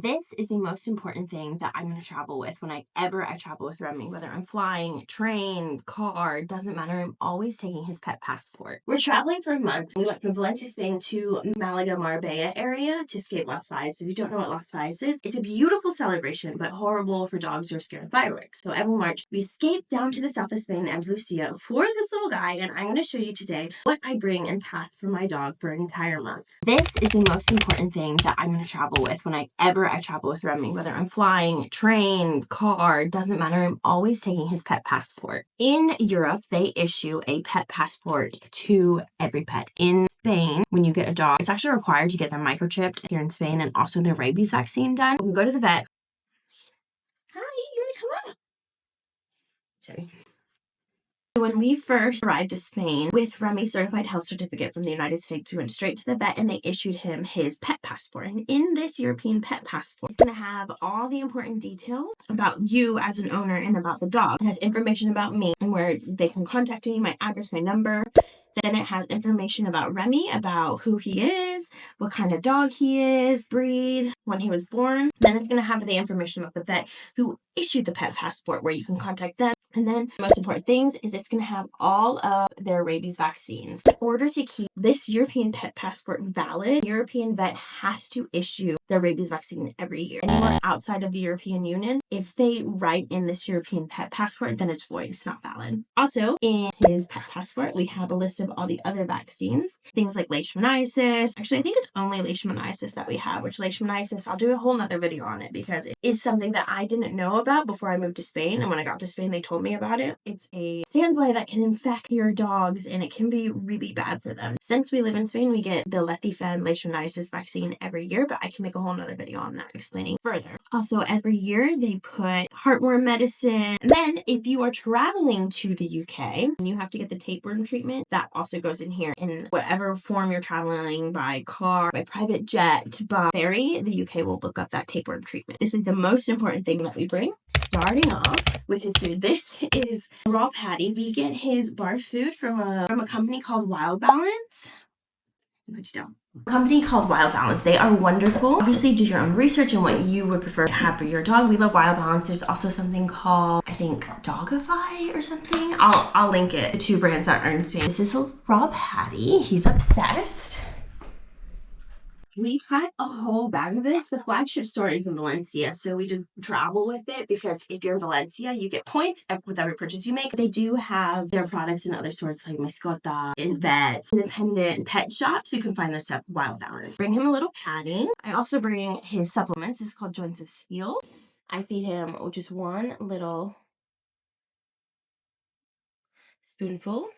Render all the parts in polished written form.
This is the most important thing that I'm going to travel with whenever I travel with Remy, whether I'm flying, train, car, doesn't matter. I'm always taking his pet passport. We're traveling for a month. We went from Valencia, Spain to Malaga, Marbella area to escape Las Fallas. If you don't know what Las Fallas is, it's a beautiful celebration, but horrible for dogs who are scared of fireworks. So every March, we escape down to the south of Spain, Andalusia, for this little guy, and I'm going to show you today what I bring and pack for my dog for an entire month. This is the most important thing that I'm going to travel with whenever I travel with Remy, whether I'm flying, train, car, doesn't matter. I'm always taking his pet passport. In Europe, they issue a pet passport to every pet. In Spain, when you get a dog, it's actually required to get them microchipped here in Spain and also their rabies vaccine done. When you go to the vet, hi, you want to come up? Sorry. When we first arrived to Spain with Remy's certified health certificate from the United States, we went straight to the vet and they issued him his pet passport. And in this European pet passport, it's going to have all the important details about you as an owner and about the dog. It has information about me and where they can contact me, my address, my number. Then it has information about Remy, about who he is, what kind of dog he is, breed, when he was born. Then it's going to have the information about the vet who issued the pet passport, where you can contact them. And then the most important things is it's going to have all of their rabies vaccines. In order to keep this European pet passport valid, the European vet has to issue their rabies vaccine every year. Anywhere outside of the European Union, if they write in this European pet passport, then it's void. It's not valid. Also, in his pet passport, we have a list of all the other vaccines, things like leishmaniasis. Actually, I think it's only leishmaniasis that we have, which leishmaniasis, I'll do a whole nother video on it because it is something that I didn't know about before I moved to Spain. And when I got to Spain, they told me about it. It's a sandfly that can infect your dogs and it can be really bad for them. Since we live in Spain, we get the Letifen leishmaniasis vaccine every year, but I can make a whole nother video on that explaining further. Also, every year they put heartworm medicine. And then if you are traveling to the UK and you have to get the tapeworm treatment, that also goes in here. In whatever form you're traveling, by car, by private jet, by ferry, the UK will look up that tapeworm treatment. This is the most important thing that we bring. Starting off with his food. This is raw patty. We get his barf food from a company called Wild Balance. Put you down. A company called Wild Balance. They are wonderful. Obviously, do your own research and what you would prefer to have for your dog. We love Wild Balance. There's also something called, I think, Dogify or something. I'll link it. The two brands that are in Spain. This is a raw patty. He's obsessed. We packed a whole bag of this. The flagship store is in Valencia, so we just travel with it because if you're in Valencia, you get points with every purchase you make. They do have their products in other stores like Mascota, in vets, independent pet shops. You can find their stuff Wild Balance. Bring him a little patty. I also bring his supplements. It's called Joints of Steel. I feed him just one little spoonful.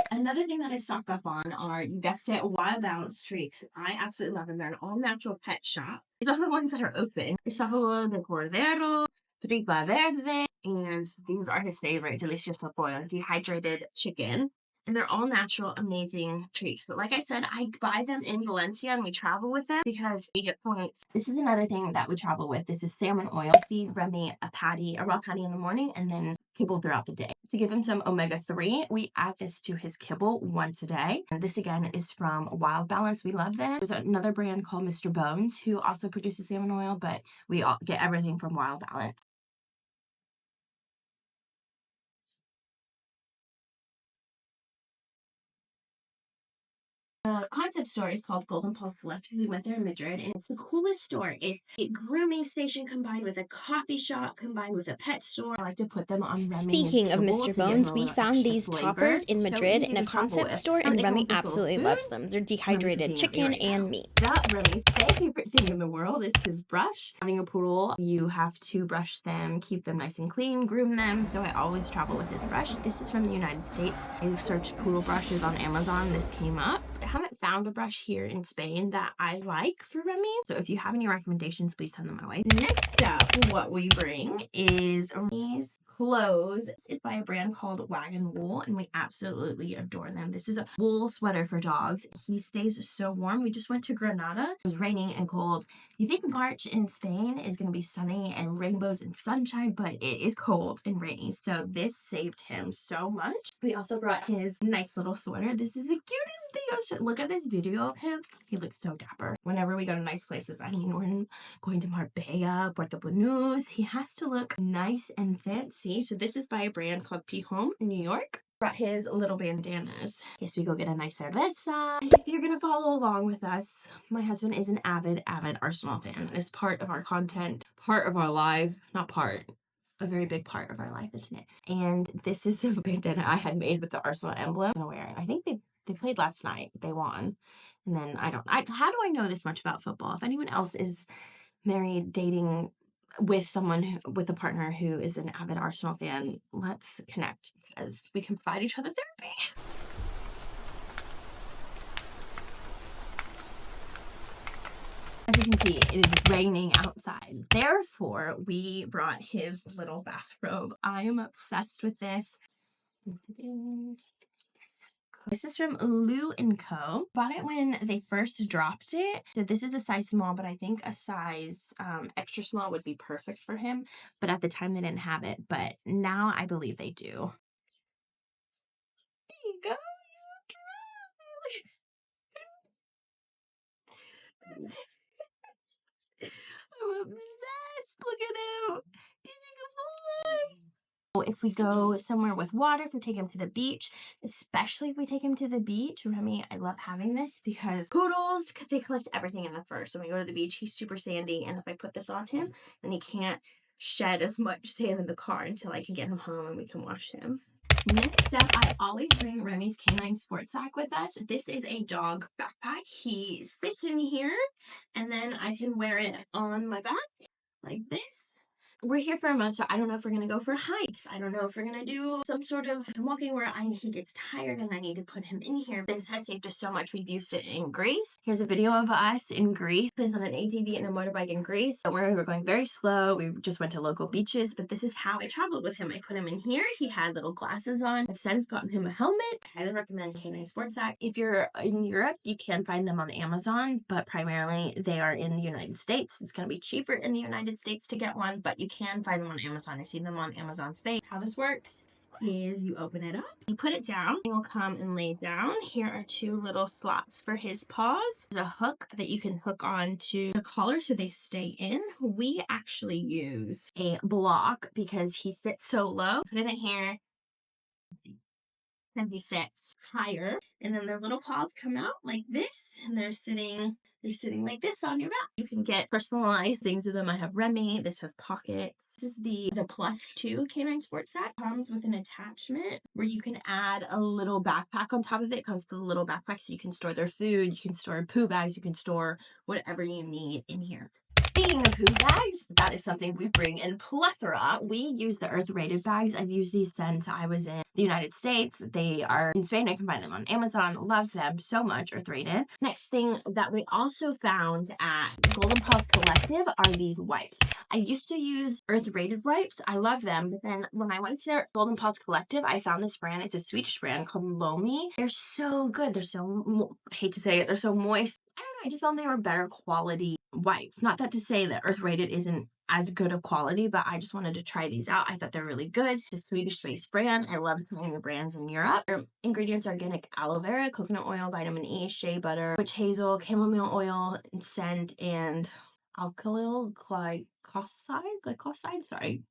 Another thing that I stock up on are, you guessed it, Wild Balance treats. I absolutely love them. They're an all-natural pet shop. These are the ones that are open. Esophago de cordero, tripa verde, and these are his favorite, delicioso pollo, dehydrated chicken. And they're all natural, amazing treats. But like I said, I buy them in Valencia and we travel with them because we get points. This is another thing that we travel with. This is salmon oil. Feed Remy a raw patty in the morning and then kibble throughout the day. To give him some omega-3, we add this to his kibble once a day. And this again is from Wild Balance. We love them. There's another brand called Mr. Bones who also produces salmon oil, but we all get everything from Wild Balance. The concept store is called Golden Pulse Collective. We went there in Madrid, and it's the coolest store. It's a grooming station combined with a coffee shop, combined with a pet store. I like to put them on Remy's Speaking of Mr. Bones, we found these toppers in Madrid in a concept store, and Remy absolutely loves them. They're dehydrated chicken and meat. Remy's favorite thing in the world is his brush. Having a poodle, you have to brush them, keep them nice and clean, groom them, so I always travel with his brush. This is from the United States. I searched poodle brushes on Amazon. This came up. I haven't found a brush here in Spain that I like for Remy, so if you have any recommendations, please send them my way. Next up, what we bring is Remy's clothes. This is by a brand called Wagon Wool, and we absolutely adore them. This is a wool sweater for dogs. He stays so warm. We just went to Granada. It was raining and cold. You think March in Spain is going to be sunny and rainbows and sunshine, but it is cold and rainy. So this saved him so much. We also brought his nice little sweater. This is the cutest thing. Look at this video of him. He looks so dapper. Whenever we go to nice places, I mean, we're going to Marbella, Puerto Banús, he has to look nice and fancy. So this is by a brand called Home in New York. Brought his little bandanas. Yes, we go get a nice cerveza. If you're gonna follow along with us, my husband is an avid Arsenal fan. It is part of our content, part of our life, not part, a very big part of our life, isn't it? And this is a bandana I had made with the Arsenal emblem. I'm gonna wear it. I think they played last night. They won. And then how do I know this much about football? If anyone else is married, dating with someone, with a partner who is an avid Arsenal fan, let's connect because we can provide each other therapy. As you can see, it is raining outside. Therefore, we brought his little bathrobe. I am obsessed with this. This is from Lou & Co. Bought it when they first dropped it. So this is a size small, but I think a size extra small would be perfect for him. But at the time they didn't have it. But now I believe they do. There you go. I'm obsessed. Look at him. He's a good boy. If we go somewhere with water, if we take him to the beach, especially if we take him to the beach, Remy, I love having this because poodles, they collect everything in the fur. So when we go to the beach, he's super sandy. And if I put this on him, then he can't shed as much sand in the car until I can get him home and we can wash him. Next up, I always bring Remy's canine SportSack with us. This is a dog backpack. He sits in here and then I can wear it on my back like this. We're here for a month, so I don't know if we're gonna go for hikes. I don't know if we're gonna do some sort of walking where he gets tired and I need to put him in here. This has saved us so much. We've used it in Greece. Here's a video of us in Greece. This is on an ATV and a motorbike in Greece. So we were going very slow. We just went to local beaches, but this is how I traveled with him. I put him in here. He had little glasses on. I've since gotten him a helmet. I highly recommend Canine SportSack. If you're in Europe, you can find them on Amazon, but primarily they are in the United States. It's gonna be cheaper in the United States to get one, but you can find them on Amazon. I've seen them on Amazon Spain. How this works is you open it up, you put it down, it will come and lay down. Here are two little slots for his paws. There's a hook that you can hook on to the collar so they stay in. We actually use a block because he sits so low. Put it in here, and he sits higher, and then their little paws come out like this, and they're sitting like this on your back. You can get personalized things with them. I have Remy. This has pockets. This is the +2 Canine SportSack. Comes with an attachment where you can add a little backpack on top of it. It comes with a little backpack so you can store their food, you can store poo bags, you can store whatever you need in here. Speaking of poo bags, that is something we bring in plethora. We use the Earth rated bags. I've used these since I was in the United States. They are in Spain. I can find them on Amazon. Love them so much, Earth rated. Next thing that we also found at Golden Paws Collective are these wipes. I used to use Earth rated wipes. I love them. But then when I went to Golden Paws Collective, I found this brand. It's a Swedish brand called Lomi. They're so good. They're so, I hate to say it, they're so moist. I don't know. I just found they were better quality wipes. Not that to say that Earth rated isn't as good of quality, but I just wanted to try these out. I thought they're really good. It's a Swedish-based brand. I love trying the brands in Europe. Their ingredients are organic aloe vera, coconut oil, vitamin E, shea butter, witch hazel, chamomile oil, scent, and alkyl glycoside. Sorry.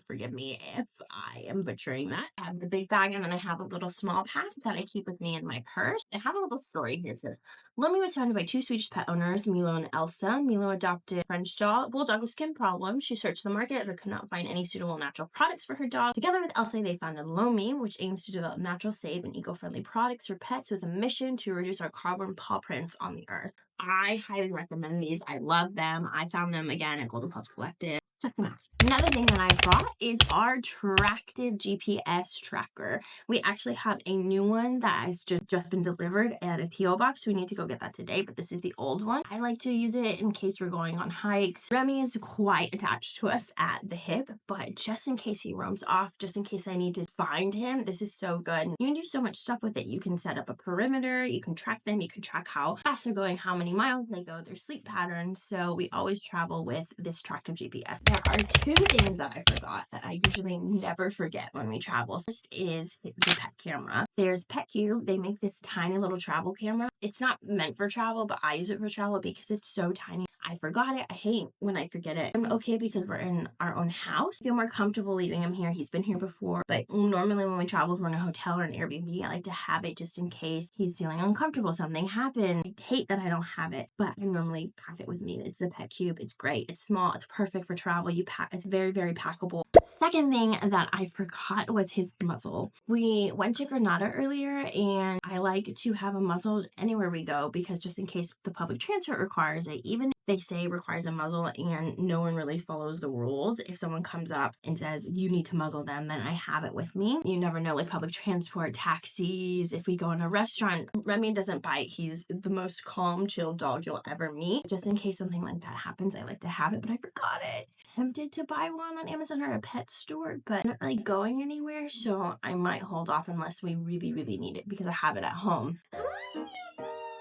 Forgive me if I am butchering that. I have the big bag and then I have a little small pack that I keep with me in my purse. I have a little story here. It says, Lomi was founded by two Swedish pet owners, Milo and Elsa. Milo adopted French bulldog with skin problems. She searched the market but could not find any suitable natural products for her dog. Together with Elsa, they founded Lomi, which aims to develop natural, safe, and eco-friendly products for pets with a mission to reduce our carbon paw prints on the earth. I highly recommend these. I love them. I found them again at Golden Paws Collective. Check them out. Another thing that I brought is our Tractive GPS tracker. We actually have a new one that has just been delivered at a P.O. box. We need to go get that today, but this is the old one. I like to use it in case we're going on hikes. Remy is quite attached to us at the hip, but just in case he roams off, just in case I need to find him, this is so good. You can do so much stuff with it. You can set up a perimeter, you can track them, you can track how fast they're going, how many miles they go, their sleep patterns. So we always travel with this Tractive GPS. There are two things that I forgot that I usually never forget when we travel. First is the pet camera. There's PetCube. They make this tiny little travel camera. It's not meant for travel, but I use it for travel because it's so tiny. I forgot it. I hate when I forget it. I'm okay because we're in our own house. I feel more comfortable leaving him here. He's been here before, but normally when we travel, if we're in a hotel or an Airbnb, I like to have it just in case he's feeling uncomfortable, something happened. I hate that I don't have it, but I normally pack it with me. It's the PetCube. It's great. It's small. It's perfect for travel. It's very, very packable. Second thing that I forgot was his muzzle. We went to Granada earlier, and I like to have a muzzle anywhere we go because just in case the public transport requires it, even if they say it requires a muzzle and no one really follows the rules, if someone comes up and says you need to muzzle them, then I have it with me. You never know, like public transport, taxis, if we go in a restaurant. Remy doesn't bite. He's the most calm, chill dog you'll ever meet. Just in case something like that happens, I like to have it, but I forgot it. Tempted to buy one on Amazon or a pet store, but I'm not really going anywhere, so I might hold off unless we really, really need it because I have it at home. Look at you!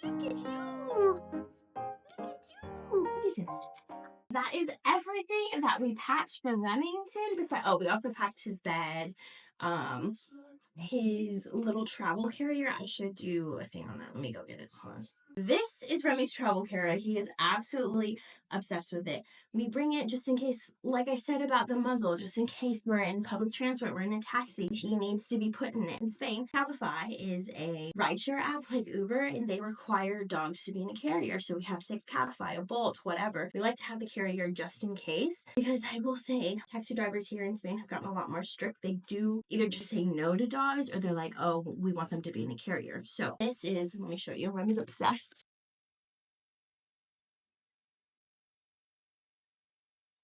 Look at you! What is it? That is everything that we packed for Remington. We also packed his bed, his little travel carrier. I should do a thing on that. Let me go get it. Hold on. This is Remy's travel carrier. He is absolutely obsessed with it. We bring it just in case, like I said about the muzzle, just in case we're in public transport, we're in a taxi, he needs to be put in it. In Spain, Cabify is a rideshare app like Uber, and they require dogs to be in a carrier. So we have to take a Cabify, a Bolt, whatever. We like to have the carrier just in case, because I will say taxi drivers here in Spain have gotten a lot more strict. They do either just say no to dogs or they're like, oh, we want them to be in a carrier. So this is, let me show you. Remy's obsessed.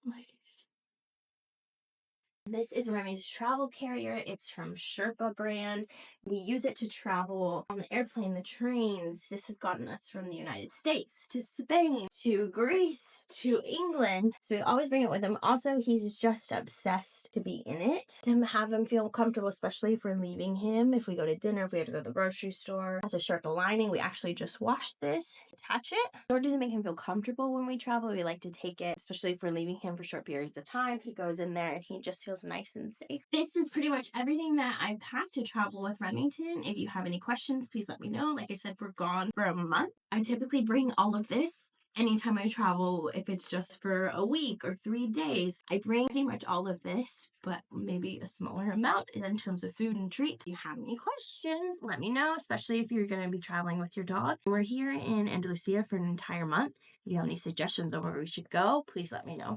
Like, this is Remy's travel carrier. It's from Sherpa brand. We use it to travel on the airplane, the trains. This has gotten us from the United States to Spain, to Greece, to England. So we always bring it with him. Also, he's just obsessed to be in it, to have him feel comfortable, especially if we're leaving him, if we go to dinner, if we have to go to the grocery store. It has a Sherpa lining. We actually just washed this, attach it. In order to make him feel comfortable when we travel, we like to take it, especially if we're leaving him for short periods of time. He goes in there and he just feels nice and safe. This is pretty much everything that I packed to travel with Remington. If you have any questions, please let me know. Like I said, we're gone for a month. I typically bring all of this anytime I travel. If it's just for a week or 3 days, I bring pretty much all of this, but maybe a smaller amount in terms of food and treats. If you have any questions, let me know, especially if you're going to be traveling with your dog. We're here in Andalusia for an entire month. If you have any suggestions on where we should go, please let me know.